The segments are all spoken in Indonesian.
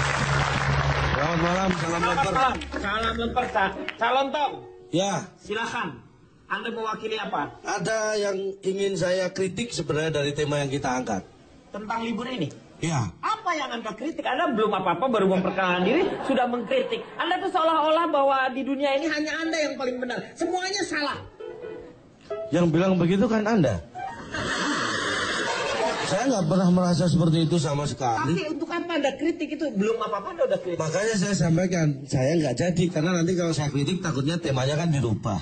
Selamat malam, salam lempar. Salam lempar, calon Tong. Ya, Silakan. Anda mewakili apa? ada yang ingin saya kritik sebenarnya dari tema yang kita angkat. Tentang libur ini? Ya, Apa yang Anda kritik? Anda belum apa-apa, baru memperkenalkan diri, sudah mengkritik. Anda tuh seolah-olah bahwa di dunia ini hanya Anda yang paling benar. Semuanya salah. yang bilang begitu kan Anda. Saya nggak pernah merasa seperti itu sama sekali. Tapi untuk apa Anda kritik itu? Belum apa-apa Anda udah kritik. Makanya saya sampaikan, saya nggak jadi. Karena nanti kalau saya kritik takutnya temanya kan dirubah.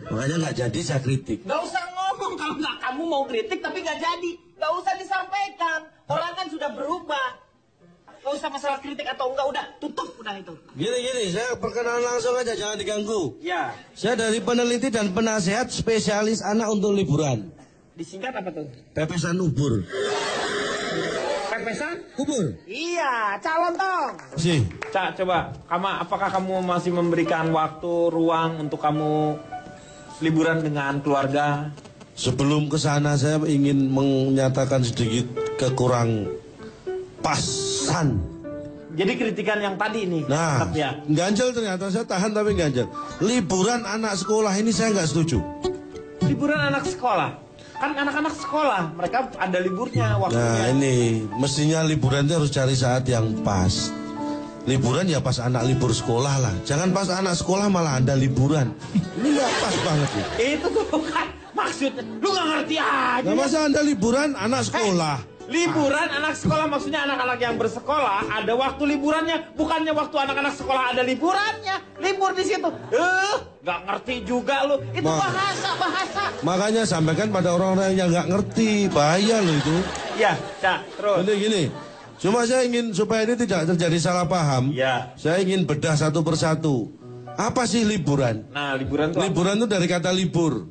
Makanya nggak jadi saya kritik. Gak usah ngomong kalau nggak kamu mau kritik tapi nggak jadi. Gak usah disampaikan. Orang kan sudah berubah. Gak usah masalah kritik atau enggak, udah tutup udah itu. Gini, saya perkenalan langsung aja, jangan diganggu. Ya. Saya dari peneliti dan penasehat spesialis anak untuk liburan. Disingkat apa tuh? Pepesan ubur. Pepesan? Ubur? Iya, calon Tong. Sih. Cak, coba, apakah kamu masih memberikan waktu, ruang untuk kamu liburan dengan keluarga? Sebelum ke sana saya ingin menyatakan sedikit kekurang pasan. Jadi kritikan yang tadi ini. Nah, tetap ya. ganjel ternyata saya tahan tapi ganjel. Liburan anak sekolah ini saya nggak setuju. Liburan anak sekolah. Kan anak-anak sekolah, mereka ada liburnya, waktunya. Nah ini, mestinya liburan itu harus cari saat yang pas. Liburan ya pas anak libur sekolah lah. Jangan pas anak sekolah malah Anda liburan. Ini nggak pas banget nih. Itu tuh kan maksudnya. Lu nggak ngerti aja. Nah masa Anda liburan anak sekolah? Liburan anak sekolah maksudnya anak-anak yang bersekolah ada waktu liburannya, bukannya waktu anak-anak sekolah ada liburannya. Libur di situ. Nggak ngerti juga lu. Itu bahasa. Makanya sampaikan pada orang-orang yang nggak ngerti, bahaya loh itu. Ya, Cak, terus. Gini. Cuma saya ingin supaya ini tidak terjadi salah paham. Ya. Saya ingin bedah satu persatu. Apa sih liburan? Nah, liburan tuh. Liburan itu dari kata libur.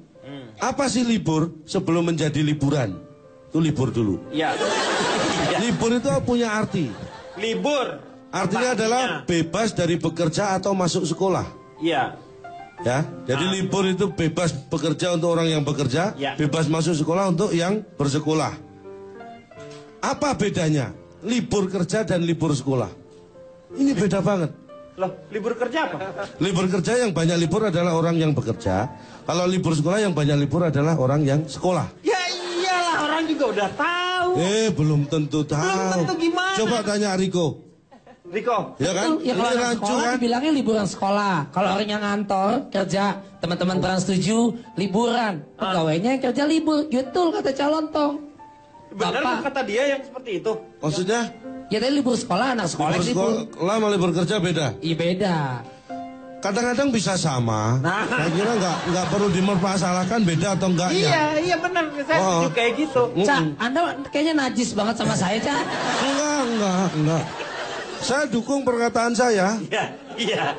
Apa sih libur sebelum menjadi liburan? Itu libur dulu. Ya. Libur itu punya arti. Libur. Artinya adalah bebas dari bekerja atau masuk sekolah. Iya. Ya, jadi libur itu bebas bekerja untuk orang yang bekerja, Ya. bebas masuk sekolah untuk yang bersekolah. Apa bedanya libur kerja dan libur sekolah? Ini beda banget. Loh, libur kerja apa? Libur kerja yang banyak libur adalah orang yang bekerja. Kalau libur sekolah yang banyak libur adalah orang yang sekolah. Ya iyalah, orang juga udah tahu. Belum tentu tahu. Belum tentu gimana? Coba tanya Riko. Riko. Ya kan? Ya kalau Ini anak rancu sekolah kan? dibilangnya liburan sekolah. Kalau orang yang ngantor kerja, teman-teman pernah setuju liburan. Pegawainya yang kerja libur. Betul kata calon Tong. Benar Bapak. tuh kata dia yang seperti itu. Maksudnya? Ya tadi libur sekolah, anak sekolah Libur libur. sekolah sama libur kerja beda. Iya beda. Kadang-kadang bisa sama. Nah. Saya kira nggak perlu dipermasalahkan beda atau enggaknya. Iya benar. Saya setuju kayak gitu. Cak, Anda kayaknya najis banget sama saya, Cak. Enggak. Saya dukung perkataan saya. Iya.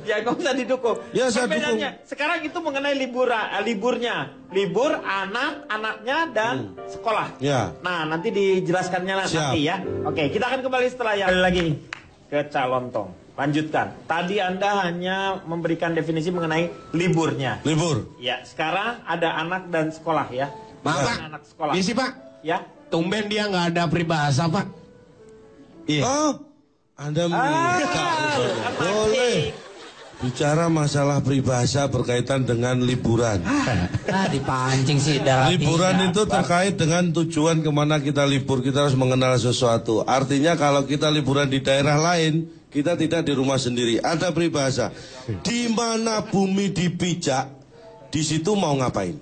Ya nggak usah didukung. Ya, saya Bedanya, sekarang itu mengenai liburnya. Libur anaknya dan sekolah. Ya. Nah, nanti dijelaskannya Siap. nanti ya. Oke, kita akan kembali setelah yang lagi ke calon Tong. Lanjutkan. Tadi Anda hanya memberikan definisi mengenai liburnya. Libur. Ya, sekarang ada anak dan sekolah ya. Maaf, Pak. Anak sekolah. Misi, Pak. Ya. Tumben dia nggak ada peribahasa, Pak. Iya. Oh, Anda minta. Boleh. Bicara masalah peribahasa berkaitan dengan liburan. Dipancing sih darah Liburan itu terkait dengan tujuan kemana kita libur. Kita harus mengenal sesuatu. Artinya kalau kita liburan di daerah lain, kita tidak di rumah sendiri. Ada peribahasa. Di mana bumi dipijak, di situ mau ngapain?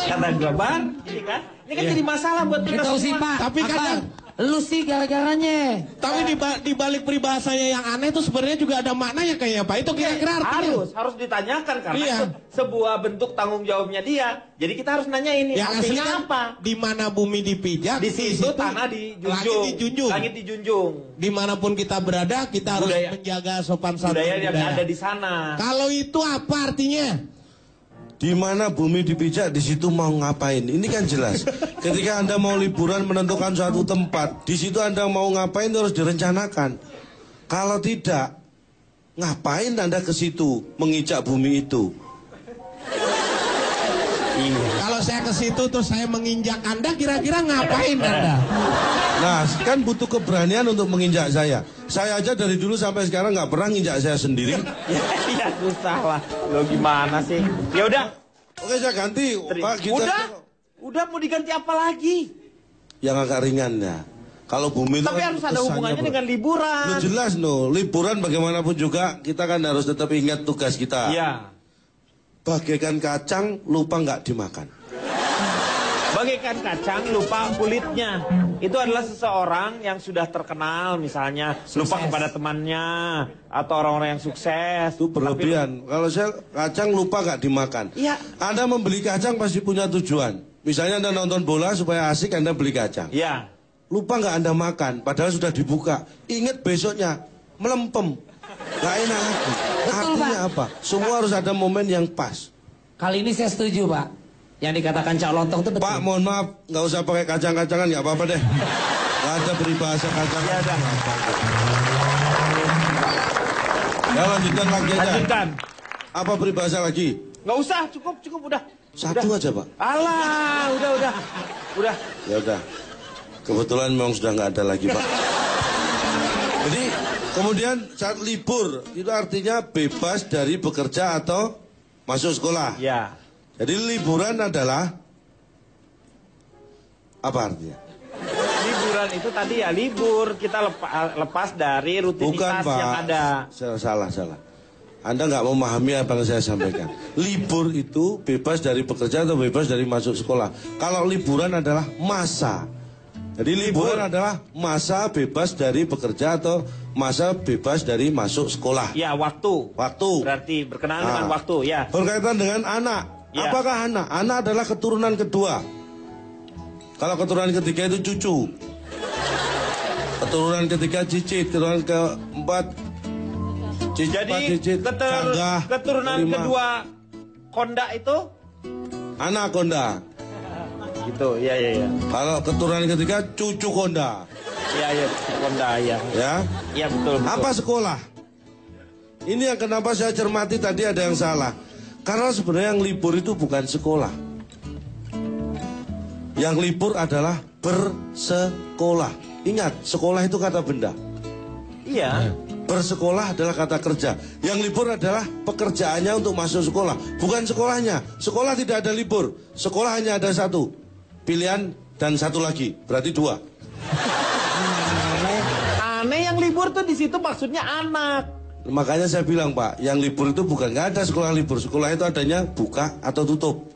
Kata gua Bang, ini kan jadi masalah buat kita Tahu sih, semua. Pak. Tapi kadang lu sih gara-garanya. Tapi di balik peribahasanya yang aneh itu sebenarnya juga ada maknanya kayaknya, Pak. Itu kira-kira artinya. Harus ditanyakan karena Iya. itu sebuah bentuk tanggung jawabnya dia. Jadi kita harus nanya ini Yang artinya aslinya apa? di mana bumi dipijak, Di situ tanah dijunjung. Langit dijunjung. Langit dijunjung. Dimanapun kita berada, kita harus Budaya. menjaga sopan santun Budaya yang ada di sana. Kalau itu apa artinya? Di mana bumi dipijak, di situ mau ngapain? Ini kan jelas. Ketika Anda mau liburan menentukan suatu tempat, di situ Anda mau ngapain harus direncanakan. Kalau tidak, ngapain Anda ke situ mengijak bumi itu? Kalau saya ke situ terus saya menginjak Anda, kira-kira ngapain Anda? Nah, kan butuh keberanian untuk menginjak saya. Saya aja dari dulu sampai sekarang nggak pernah nginjak saya sendiri. Ya susah lah. Lo gimana sih? Ya udah. Oke, saya ganti. Pak, kita... Udah mau diganti apa lagi? Yang agak ringan ya. Kalau bumi itu tapi kan harus ada hubungannya dengan liburan. Lu jelas liburan bagaimanapun juga kita kan harus tetap ingat tugas kita. Iya. Bagaikan kacang lupa nggak dimakan. Bagaikan kacang lupa kulitnya. Itu adalah seseorang yang sudah terkenal misalnya lupa kepada temannya atau orang-orang yang sukses. Itu berlebihan. Kalau saya kacang lupa nggak dimakan. Iya. Anda membeli kacang pasti punya tujuan. Misalnya Anda nonton bola supaya asik Anda beli kacang. Iya. Lupa nggak Anda makan, padahal sudah dibuka. Ingat besoknya, melempem. Nggak enak lagi. Artinya apa? Semua harus ada momen yang pas. Kali ini saya setuju, Pak. Yang dikatakan Cak Lontong itu betul. Pak, mohon maaf, nggak usah pakai kacang-kacangan, nggak apa-apa deh. Nggak ada peribahasa kacang. Ya udah. Ya lanjutkan lagi aja. Lanjutkan. Apa peribahasa lagi? Nggak usah, cukup udah. Satu udah. aja, Pak. Alah, udah. Ya udah. Kebetulan memang sudah nggak ada lagi, Pak. Jadi kemudian saat libur itu artinya bebas dari bekerja atau masuk sekolah. Ya. Jadi liburan adalah apa artinya? Liburan itu tadi ya libur, kita lepas dari rutinitas Bukan, Pak. yang ada. Salah. Anda nggak memahami apa yang saya sampaikan. Libur itu bebas dari bekerja atau bebas dari masuk sekolah. Kalau liburan adalah masa. Jadi liburan adalah masa bebas dari bekerja atau masa bebas dari masuk sekolah. Ya, waktu. Waktu. Berarti berkenaan dengan waktu, ya. Berkaitan dengan anak. Ya. Apakah anak? Anak adalah keturunan kedua. Kalau keturunan ketiga itu cucu. Keturunan ketiga cicit. Keturunan keempat cicit. Jadi cicit, canggah, keturunan kelima. kedua konda itu? Anak konda. Gitu, ya. Kalau keturunan ketiga cucu konda. Ya, konda, ya. Ya. Ya, betul. Apa sekolah? Ini yang kenapa saya cermati tadi ada yang salah. Karena sebenarnya yang libur itu bukan sekolah. Yang libur adalah bersekolah. Ingat, sekolah itu kata benda. Iya. Bersekolah adalah kata kerja. Yang libur adalah pekerjaannya untuk masuk sekolah. Bukan sekolahnya. Sekolah tidak ada libur. Sekolah hanya ada satu. Pilihan dan satu lagi. Berarti dua. Aneh yang libur tuh di situ maksudnya anak. Makanya saya bilang, Pak, yang libur itu bukan nggak ada sekolah libur. Sekolah itu adanya buka atau tutup.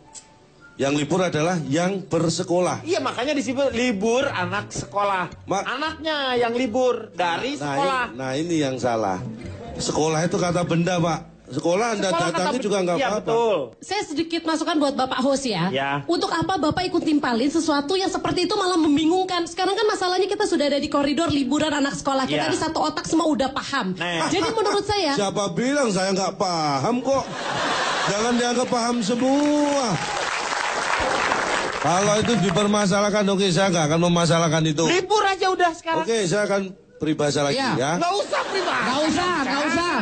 Yang libur adalah yang bersekolah. Iya, makanya disebut libur anak sekolah. Anaknya yang libur dari sekolah. Nah ini yang salah. Sekolah itu kata benda, Pak. Sekolah Anda datangi juga nggak iya, apa-apa. Betul. Saya sedikit masukan buat Bapak host ya. Ya. Untuk apa Bapak ikut timpalin sesuatu yang seperti itu malah membingungkan. Sekarang kan masalahnya kita sudah ada di koridor liburan anak sekolah. Kita Ya. di satu otak semua udah paham. Jadi menurut saya... Siapa bilang saya nggak paham kok? Jangan dianggap paham semua. Kalau itu dipermasalahkan, oke, saya nggak akan memasalahkan itu. Libur aja udah sekarang. Oke, saya akan peribahasa lagi ya. Nggak usah peribahasa. Nggak usah.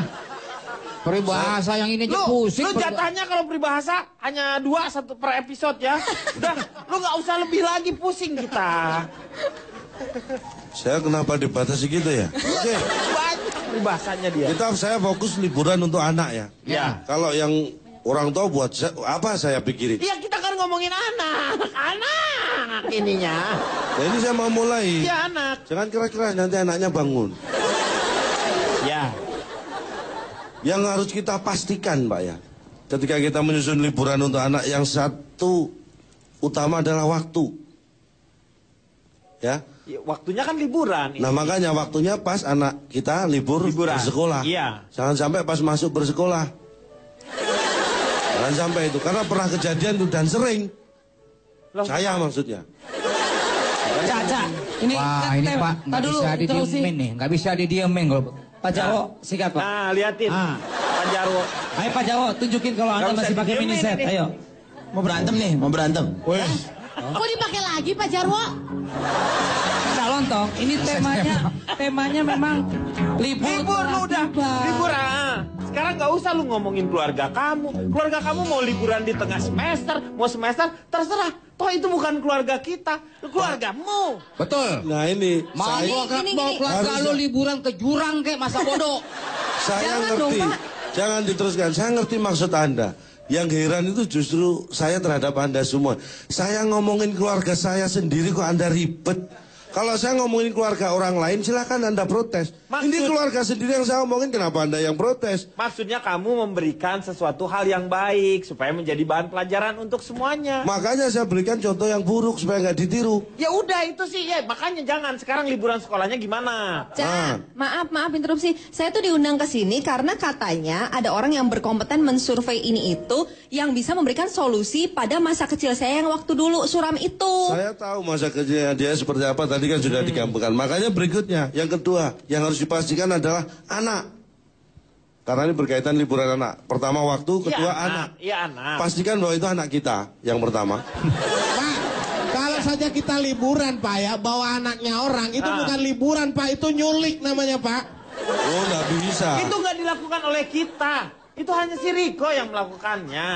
Peribahasa yang ini aja pusing. Lu jatahnya kalau peribahasa hanya 1 per episode ya. Udah, lu nggak usah lebih lagi, pusing kita. Saya kenapa dibatasi gitu ya? Oke. Banyak peribahasanya dia. Saya fokus liburan untuk anak ya. Ya. Kalau yang orang tua buat apa saya pikirin? Iya, kita kan ngomongin anak ininya. Nah, ini saya mau mulai. Iya, anak. Jangan keras-keras nanti anaknya bangun. Ya. Yang harus kita pastikan, Pak ya, ketika kita menyusun liburan untuk anak, yang satu utama adalah waktu. Ya. Waktunya kan liburan. Nah, makanya waktunya pas anak kita liburan. Bersekolah. Iya. Jangan sampai pas masuk bersekolah. Jangan sampai itu, karena pernah kejadian itu dan sering. Saya maksudnya. Caca, ini Wah, ini Pak, nggak bisa didiemin nih, nggak bisa didiemin kalau Pak Jarwo, sikat Pak. Nah, liatin. Pak Jarwo. Ayo Pak Jarwo, tunjukin kalau Anda masih pakai mini set. Ayo. Mau berantem nih, mau berantem. Kok dipakai lagi Pak Jarwo? Cak Lontong, ini temanya memang libur. Libur lu udah. tiba-tiba. Libur. sekarang nggak usah lu ngomongin keluarga kamu. Keluarga kamu mau liburan di tengah semester, mau semester, terserah. Toh itu bukan keluarga kita, keluargamu. Betul. Nah ini, Mau keluarga lu liburan ke jurang kayak masa bodoh. saya ngerti. Jangan diteruskan, saya ngerti maksud Anda. Yang heran itu justru saya terhadap Anda semua. Saya ngomongin keluarga saya sendiri kok Anda ribet. Kalau saya ngomongin keluarga orang lain, silakan Anda protes. Ini keluarga sendiri yang saya ngomongin, kenapa Anda yang protes? Maksudnya kamu memberikan sesuatu hal yang baik supaya menjadi bahan pelajaran untuk semuanya. Makanya saya berikan contoh yang buruk supaya nggak ditiru. Ya udah itu sih, ya makanya jangan. Sekarang liburan sekolahnya gimana? Maaf interupsi. Saya tuh diundang ke sini karena katanya ada orang yang berkompeten mensurvei ini itu yang bisa memberikan solusi pada masa kecil saya yang waktu dulu suram itu. Saya tahu masa kecilnya dia seperti apa, tadi kan sudah digambarkan. Makanya berikutnya, yang kedua, yang harus dipastikan adalah anak. Karena ini berkaitan liburan anak. Pertama waktu, kedua anak. Iya anak. Pastikan bahwa itu anak kita, yang pertama. Pak, kalau saja kita liburan Pak ya, bawa anaknya orang, itu bukan liburan Pak, itu nyulik namanya Pak. Oh, nggak bisa. Itu nggak dilakukan oleh kita. Itu hanya si Riko yang melakukannya.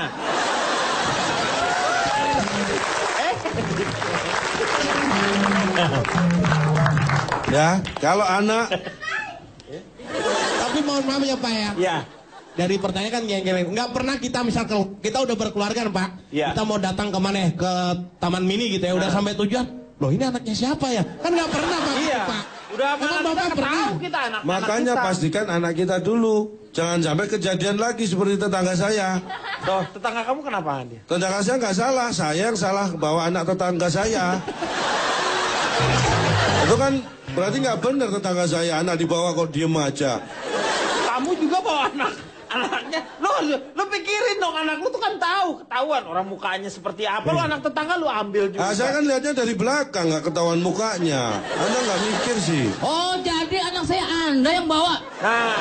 Ya, kalau anak. Tapi mohon maaf ya Pak ya. Ya. Dari pertanyaan kan geleng-geleng. Nggak pernah kita misal kita udah berkeluarga Pak. Ya. Kita mau datang ke mana? Ke Taman Mini gitu ya. Udah sampai tujuan. Loh ini anaknya siapa ya? Kan nggak pernah Pak. Iya. Pak. Udah Emang mana Bapak kita pernah? tahu kita anak. Makanya pastikan anak kita dulu. Jangan sampai kejadian lagi seperti tetangga saya. Tuh, tetangga kamu kenapa dia? Tetangga saya nggak salah, saya yang salah bawa anak tetangga saya. Itu kan berarti nggak benar tetangga saya, anak dibawa kok diem aja. Kamu juga bawa anaknya. Lo pikirin dong, anak lu tuh kan tahu, ketahuan orang mukanya seperti apa. Lu anak tetangga lu ambil juga. Saya kan lihatnya dari belakang, nggak ketahuan mukanya. Anda nggak mikir sih. Oh, jadi anak saya Anda yang bawa. Nah,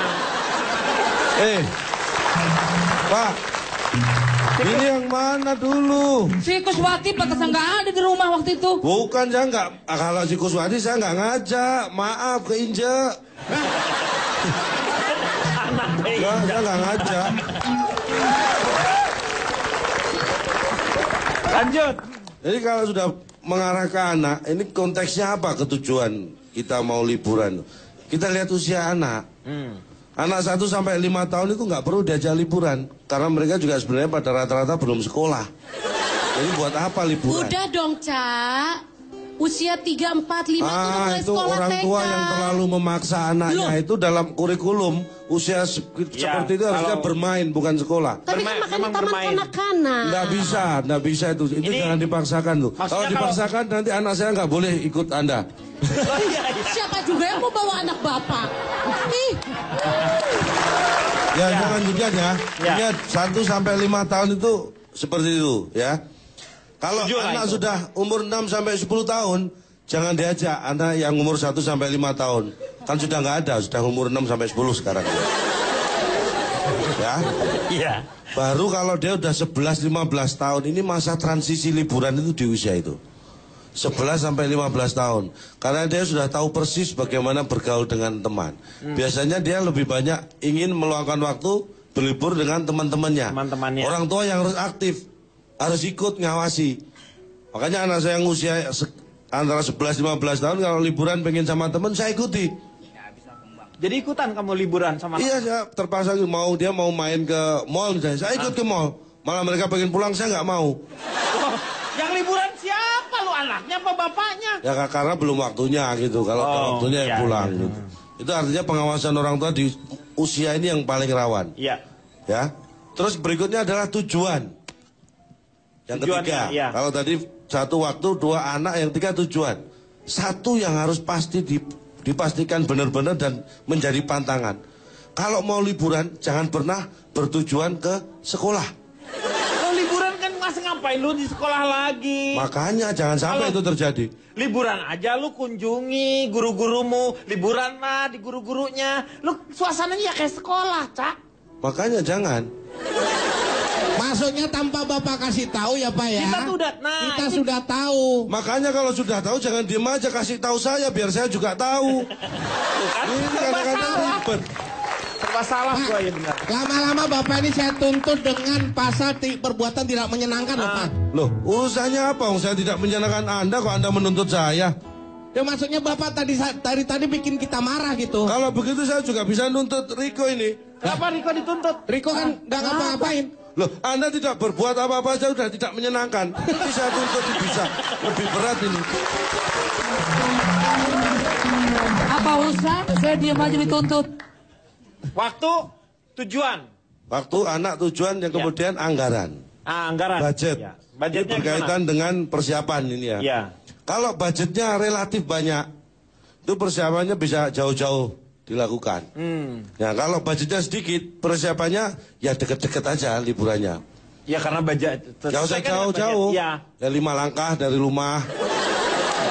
Pak, ini yang mana dulu? Si Kuswati pantesan nggak ada di rumah waktu itu. Bukan, saya nggak, kalau si Kuswati saya nggak ngajak, maaf ke Inje. Enggak, saya nggak ngajak. lanjut. Jadi kalau sudah mengarah ke anak, ini konteksnya apa ketujuan kita mau liburan? Kita lihat usia anak. Anak 1 sampai 5 tahun itu nggak perlu diajak liburan. Karena mereka juga sebenarnya pada rata-rata belum sekolah. Jadi buat apa liburan? Udah dong, Cak. Usia 3, 4, 5 tuh mulai itu sekolah orang TK. tua yang terlalu memaksa anaknya itu dalam kurikulum. Usia seperti itu harusnya bermain, bukan sekolah. Tapi kan makanya taman kanak-kanak. Nggak bisa itu. Itu jangan dipaksakan tuh. Kalau dipaksakan nanti anak saya nggak boleh ikut Anda. Siapa juga yang mau bawa anak bapak? Ih. Ya, jangan juga ya. Ingat 1 sampai 5 tahun itu seperti itu ya. Kalau anak sudah umur 6 sampai 10 tahun, jangan diajak anak yang umur 1 sampai 5 tahun. Kan sudah nggak ada, sudah umur 6 sampai 10 sekarang. Ya. Iya. Baru kalau dia udah 11-15 tahun, ini masa transisi liburan itu di usia itu. 11 sampai 15 tahun. Karena dia sudah tahu persis bagaimana bergaul dengan teman. Biasanya dia lebih banyak ingin meluangkan waktu berlibur dengan teman-temannya. Orang tua yang harus aktif, harus ikut ngawasi. Makanya anak saya yang usia antara 11-15 tahun kalau liburan pengen sama teman, saya ikuti. Jadi ikutan kamu liburan sama? Iya, saya terpaksa dia mau main ke mall misalnya, saya ikut ke mall. Malah mereka pengen pulang, saya nggak mau. Yang liburan siapa lu, anaknya apa bapaknya? Ya karena belum waktunya gitu. Kalau waktunya yang pulang gitu. Itu artinya pengawasan orang tua di usia ini yang paling rawan. Iya. Ya. Terus berikutnya adalah tujuan. Yang ketiga, kalau tadi 1 waktu, 2 anak, yang 3 tujuan. 1 yang harus pasti dipastikan benar-benar dan menjadi pantangan. Kalau mau liburan, jangan pernah bertujuan ke sekolah. Kalau liburan kan masih ngapain lu di sekolah lagi? Makanya jangan sampai itu terjadi. Liburan aja lu kunjungi guru-gurumu, liburan lah di guru-gurunya. Lu suasananya ya kayak sekolah, Cak. Makanya jangan. Maksudnya tanpa Bapak kasih tahu ya Pak ya. Kita sudah kita sudah tahu. Makanya kalau sudah tahu jangan diem aja, kasih tahu saya biar saya juga tahu. Ini kadang-kadang ribet. serba salah gua ya benar. Lama-lama Bapak ini saya tuntut dengan pasal perbuatan tidak menyenangkan, Pak. Loh, urusannya apa? Saya tidak menyenangkan Anda kok Anda menuntut saya. Ya maksudnya Bapak tadi bikin kita marah gitu. Kalau begitu saya juga bisa nuntut Riko ini. Kenapa Riko dituntut? Riko kan nggak ngapa-ngapain. Loh, Anda tidak berbuat apa-apa saja sudah tidak menyenangkan. Nanti saya tuntut bisa lebih berat ini. Apa urusan? Saya diam aja dituntut. Waktu, tujuan. Waktu, anak, tujuan, yang kemudian anggaran. Anggaran. Budget. Ya. Ini Budgetnya berkaitan dengan persiapan ini ya. Ya. Kalau budgetnya relatif banyak, itu persiapannya bisa jauh-jauh dilakukan. Ya, kalau budgetnya sedikit, persiapannya ya deket-deket aja liburannya. Ya karena budget. Gak usah jauh-jauh. Ya. Ya 5 langkah dari rumah.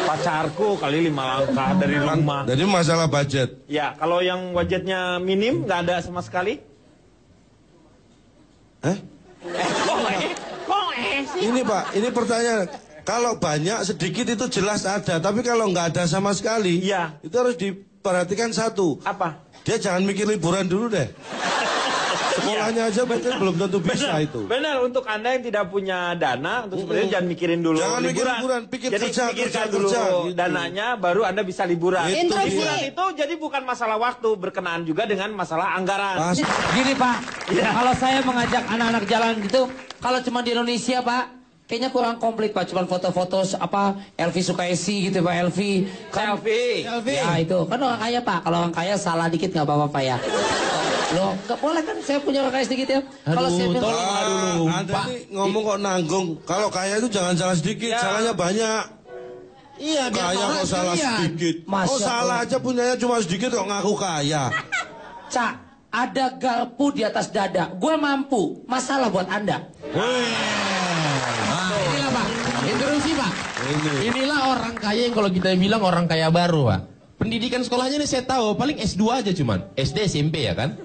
Pacarku kali 5 langkah dari rumah. Jadi masalah budget. Ya, kalau yang budgetnya minim, nggak ada sama sekali. Kok sih? Ini Pak, ini pertanyaan. Kalau banyak sedikit itu jelas ada, tapi kalau nggak ada sama sekali, Iya. itu harus diperhatikan satu. Apa? Dia jangan mikir liburan dulu deh. Sekolahnya aja belum tentu bisa Benar, itu. benar untuk Anda yang tidak punya dana untuk sebenarnya jangan mikirin dulu Jangan mikir liburan. liburan, pikir jadi kerja, pikirkan kerja, dulu kerja, gitu. dananya baru Anda bisa liburan. Itu Liburan dia. itu jadi bukan masalah waktu, berkenaan juga dengan masalah anggaran. Pas- Gini Pak, Iya. kalau saya mengajak anak-anak jalan gitu, kalau cuma di Indonesia Pak, kayaknya kurang komplit Pak. Cuma foto-foto apa Elvi Sukaisi gitu Pak, Elvi. Selfie. Ya itu, kan orang kaya Pak. Kalau orang kaya salah dikit nggak apa-apa Pak ya. Loh, nggak boleh kan? Saya punya orang kaya sedikit ya. Kalau saya bilang, Anda ini ngomong kok nanggung. Kalau kaya itu jangan salah sedikit, Ya. salahnya banyak. Iya, biar Kaya orang kok salah sekalian. sedikit. Masya Oh salah Allah. aja punyanya cuma sedikit kok ngaku kaya. Cak, ada garpu di atas dada. Gue mampu. Masalah buat Anda. Inilah Pak, interupsi Pak. Ini. Inilah orang kaya yang kalau kita bilang orang kaya baru Pak. Pendidikan sekolahnya nih saya tahu paling S2 aja cuman. SD SMP ya kan?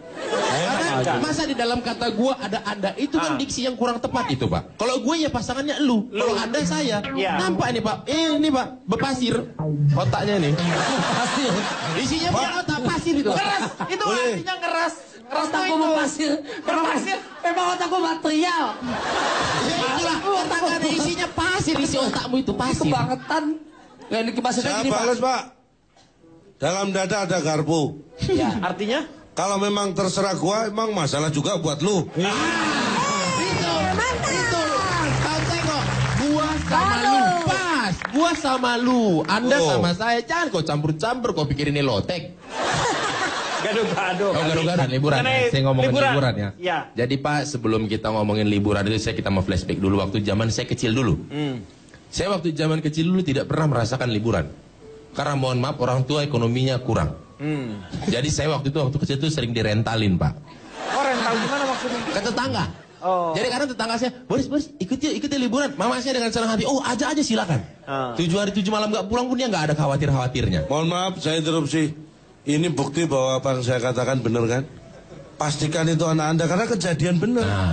Karena masa di dalam kata gua ada Anda itu kan diksi yang kurang tepat itu Pak. Kalau gue ya pasangannya lu. Kalau Anda saya. Iya. Nampak ini Pak. Ini Pak, berpasir otaknya nih. Pasir. Isinya bukan otak pasir itu. Keras, itu Boleh. artinya ngeras. Keras tuh Otakku itu. berpasir. Berpasir. Memang otakku material. Ya itulah otak ada isinya pasir isi otakmu itu pasir. Kebangetan. Nggak ini maksudnya Saya gini Pak. balas Pak. Dalam dada ada garpu. Ya. Artinya? Kalau memang terserah gua, emang masalah juga buat lu. Itu. Kau tengok, gua sama lu pas. Gua sama lu, Anda Oh. sama saya. Jangan kau campur-campur, kau pikir ini lotek. Gaduh-gaduh. Kau gaduh-gaduh liburan. Mengenai Saya ngomongin liburan ya. Ya. Jadi Pak, sebelum kita ngomongin liburan itu kita mau flashback dulu waktu zaman saya kecil dulu. Saya waktu zaman kecil dulu tidak pernah merasakan liburan. Karena mohon maaf orang tua ekonominya kurang. Jadi saya waktu kecil itu sering direntalin Pak. Oh, rental gimana maksudnya? Ke tetangga. Oh. Jadi kadang tetangga saya, Boris, ikut ya liburan. Mama saya dengan senang hati, oh aja silakan. 7 hari 7 malam nggak pulang pun dia nggak ada khawatir-khawatirnya. Mohon maaf, saya interupsi. Ini bukti bahwa apa yang saya katakan benar kan? Pastikan itu anak Anda karena kejadian benar.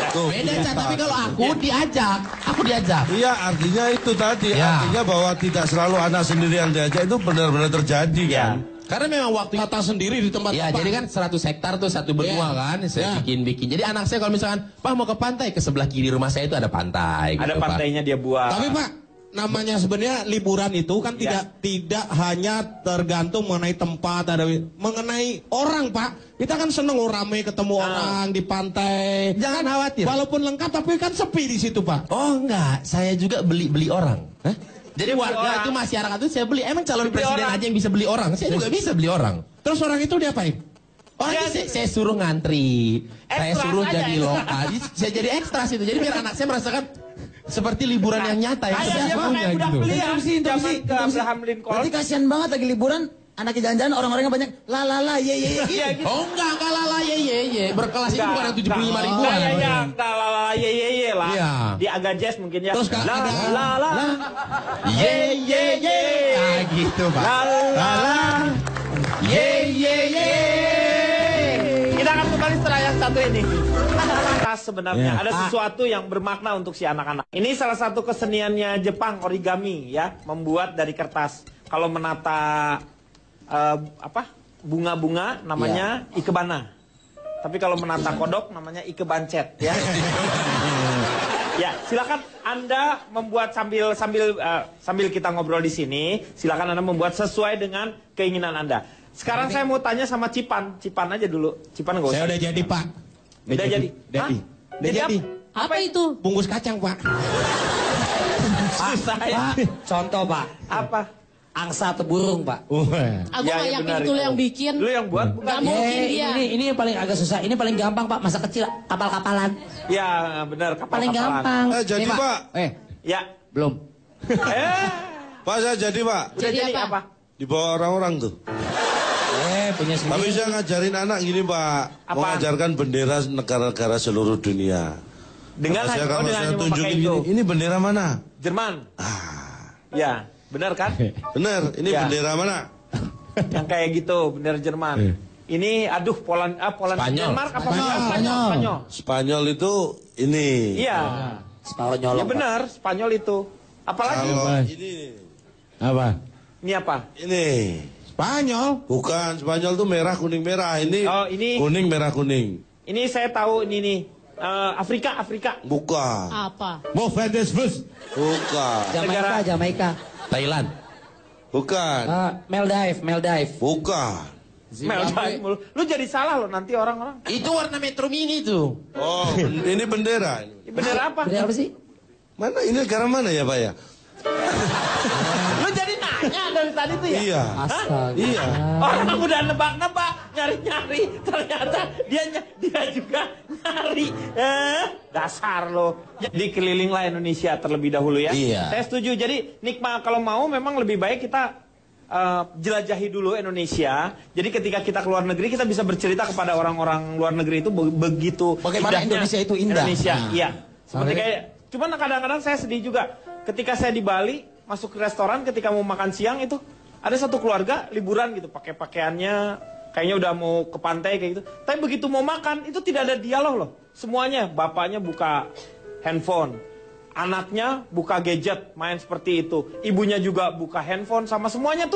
Tuh. Beda Cak, tapi kalau aku diajak. Iya, artinya itu tadi. Ya. Artinya bahwa tidak selalu anak sendiri yang diajak itu benar-benar terjadi kan? Karena memang waktu Tata sendiri di tempat ya, jadi kan 100 hektar tuh satu benua kan, saya bikin. Jadi anak saya kalau misalkan, Pak mau ke pantai, ke sebelah kiri rumah saya itu ada pantai. Ada gitu, Pak. pantainya dia buat. Tapi Pak, namanya sebenarnya liburan itu kan tidak hanya tergantung mengenai tempat, mengenai orang Pak. Kita kan seneng rame ketemu orang di pantai. Jangan khawatir. Walaupun lengkap tapi kan sepi di situ Pak. Oh enggak, saya juga beli orang. Hah? Jadi warga itu masyarakat itu saya beli. Emang calon Beli presiden orang. aja yang bisa beli orang. Saya juga bisa beli orang. Terus orang itu diapain? Orang itu saya suruh ngantri. Saya Ekstras suruh aja, jadi ekstras. lokal. Saya jadi ekstra itu. Jadi biar anak saya merasakan seperti liburan yang nyata yang Kayak dia sebenarnya pakai budak gitu. belia. Interupsi. Zaman ke Abraham Lincoln. Berarti kasihan banget lagi liburan, anaknya jalan-jalan, orang-orangnya banyak, la ye Iya, gitu. gitu. Oh enggak lala ye. Berkelas itu bukan yang 75 ribuan. Enggak, ya, enggak la ye lah. Iya. Di Agajes mungkin ya. Terus Kak, la ada- la. Ye. Nah gitu Pak. La. Ye. Kita akan kembali setelah yang satu ini. Kertas sebenarnya ada sesuatu yang bermakna untuk si anak-anak. Ini salah satu keseniannya Jepang, origami ya, membuat dari kertas. Kalau menata bunga-bunga namanya ikebana. Tapi kalau menata kodok namanya ikebancet ya. Ya, silakan Anda membuat sambil kita ngobrol di sini, silakan Anda membuat sesuai dengan keinginan Anda. Sekarang saya mau tanya sama Cipan aja dulu. Cipan nggak usah. Saya udah jadi, Pak. Udah jadi. Udah jadi. Apa itu? Bungkus kacang, Pak. Saya. Pak, contoh Pak. Apa? Angsa atau burung Pak. Aku Ya, nggak ya yakin benar itu itu. yang bikin. Lu yang buat bukan? Nggak mungkin dia. Ini yang paling agak susah. Ini paling gampang Pak. Masa kecil kapal-kapalan. Ya benar, Paling kapal-kapalan. gampang. Jadi Nih, Pak, Ya. Belum. Pak saya jadi Pak. Udah Jadi jadi apa? apa? Dibawa orang-orang tuh. Punya Tapi sendiri. saya ngajarin anak gini Pak. Apa? Mengajarkan bendera negara-negara seluruh dunia. Dengan Kalau saya hanya, kalau dengan saya hanya tunjukin memakai itu. ini bendera mana? Jerman. Ya, benar kan? Bener, ini Ya. bendera mana? Yang kayak gitu, bendera Jerman. Ini aduh Poland Spanyol. Denmark apa Spanyol. Spanyol. Spanyol itu ini. Iya. Spanyol. Ya benar, Spanyol itu. Apalagi Kalau ini. Apa? ini apa? Ini. Spanyol. Bukan, Spanyol tuh merah kuning merah. Ini, Oh, ini. kuning merah kuning. Ini saya tahu ini nih. Afrika. Bukan. Apa? Movendesbus. Bukan. Jamaika. Thailand. Bukan. Maldive. Bukan. Maldives mulu. Lu jadi salah loh nanti orang-orang. Itu warna Metro Mini tuh. Oh, ini bendera. Ini bendera apa? Bendera apa sih? Mana ini negara mana ya Pak ya? Lu jadi nanya dari tadi tuh ya? Iya. Astaga. Iya. Orang udah nebak-nebak, nyari-nyari, ternyata dia juga nyari. Dasar lo. Jadi kelilinglah Indonesia terlebih dahulu ya. Iya. Saya setuju. Jadi Nikma kalau mau memang lebih baik kita jelajahi dulu Indonesia. Jadi ketika kita keluar negeri kita bisa bercerita kepada orang-orang luar negeri itu begitu Bagaimana indahnya Indonesia itu indah. Indonesia, Nah. iya. Seperti kayak, cuman kadang-kadang saya sedih juga. Ketika saya di Bali masuk ke restoran ketika mau makan siang itu ada satu keluarga liburan gitu pakai pakaiannya kayaknya udah mau ke pantai kayak gitu. Tapi begitu mau makan itu tidak ada dialog loh. Semuanya bapaknya buka handphone, anaknya buka gadget main seperti itu, ibunya juga buka handphone sama semuanya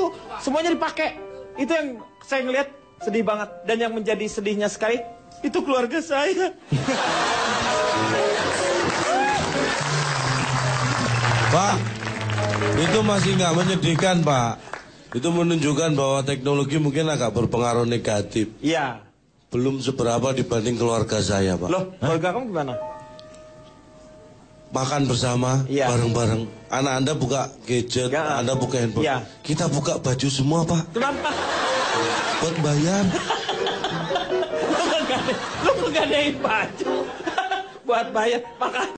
dipakai. Itu yang saya ngeliat sedih banget dan yang menjadi sedihnya sekali itu keluarga saya. Pak, itu masih nggak menyedihkan Pak. Itu menunjukkan bahwa teknologi mungkin agak berpengaruh negatif. Iya. Belum seberapa dibanding keluarga saya Pak. Loh, keluarga kamu gimana? Makan bersama, Iya. bareng-bareng. Anak Anda buka gadget, Ya. Anda buka handphone. Iya. Kita buka baju semua Pak. Kenapa? Buat bayar. Lu ngadain baju buat bayar. Makanya